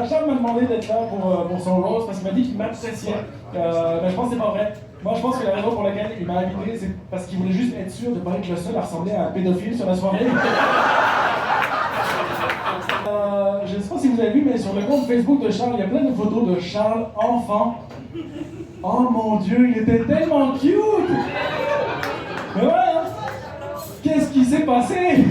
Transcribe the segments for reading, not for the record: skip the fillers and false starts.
Charles m'a demandé d'être là pour son rose parce qu'il m'a dit qu'il m'appréciait. Mais je pense que c'est pas vrai. Moi, je pense que la raison pour laquelle il m'a invité, c'est parce qu'il voulait juste être sûr de ne pas être le seul à ressembler à un pédophile sur la soirée. Je ne sais pas si vous avez vu, mais sur le compte Facebook de Charles, il y a plein de photos de Charles enfant. Oh mon Dieu, il était tellement cute! Mais ouais, hein? Qu'est-ce qui s'est passé?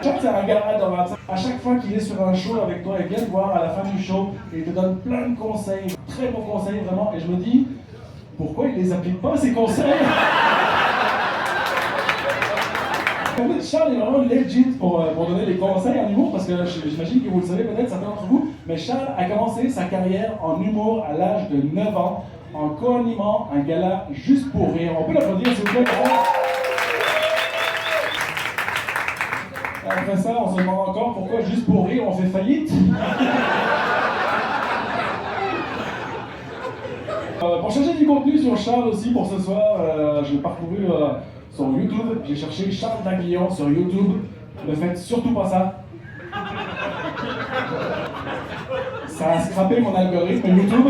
Charles, c'est un gars adorable. À chaque fois qu'il est sur un show avec toi, il vient te voir à la fin du show et il te donne plein de conseils, très bons conseils vraiment. Et je me dis, pourquoi il les applique pas ces conseils? En fait, Charles est vraiment legit pour donner des conseils en humour, parce que j'imagine que vous le savez peut-être, certains d'entre vous, mais Charles a commencé sa carrière en humour à l'âge de 9 ans, en co-animant un gala juste pour rire. On peut l'applaudir s'il vous plaît. Après ça, on se demande encore pourquoi juste pour rire on fait faillite. Pour chercher du contenu sur Charles aussi pour ce soir, j'ai parcouru sur YouTube, j'ai cherché Charles Daguillon sur YouTube. Ne faites surtout pas ça. Ça a scrappé mon algorithme YouTube.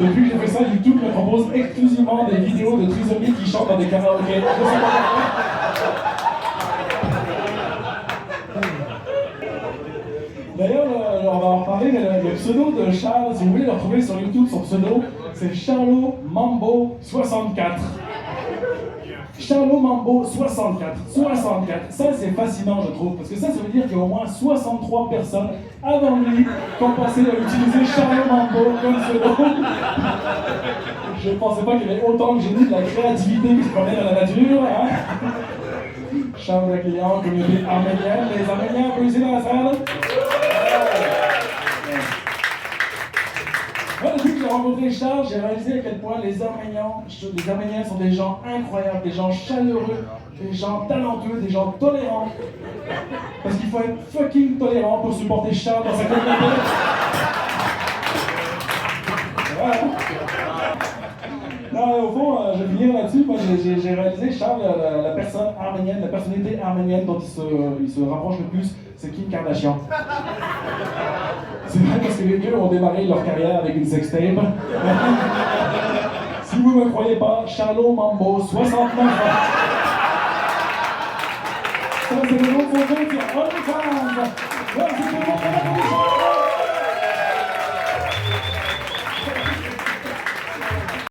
Depuis que j'ai fait ça, YouTube me propose exclusivement des vidéos de trisomiques qui chantent dans des karaokés. D'ailleurs, on va en reparler, mais le pseudo de Charles, si vous voulez le retrouver sur YouTube, son pseudo, c'est Charlot Mambo 64. Charlot Mambo 64. 64. Ça, c'est fascinant, je trouve, parce que ça veut dire qu'il y a au moins 63 personnes avant lui qui ont pensé à utiliser Charlot Mambo comme pseudo. Je ne pensais pas qu'il y avait autant de génie de la créativité qui se promenait dans la nature. Hein? Charles Daguillon, communauté arménienne. Les Arméniens, vous ici dans la salle? Moi, depuis que j'ai rencontré Charles, j'ai réalisé à quel point les Arméniens sont des gens incroyables, des gens chaleureux, des gens talentueux, des gens tolérants. Parce qu'il faut être fucking tolérant pour supporter Charles dans sa communauté. Voilà. Non, au fond, je vais finir là-dessus. Moi, j'ai réalisé Charles, la personne arménienne, la personnalité arménienne dont il se rapproche le plus, c'est Kim Kardashian. C'est vrai parce que les deux ont démarré leur carrière avec une sextape. Si vous ne me croyez pas, Charlot Mambo, 69 ans. Ça, c'est le nom de son jeu sur OnlyFans. Merci tout le monde.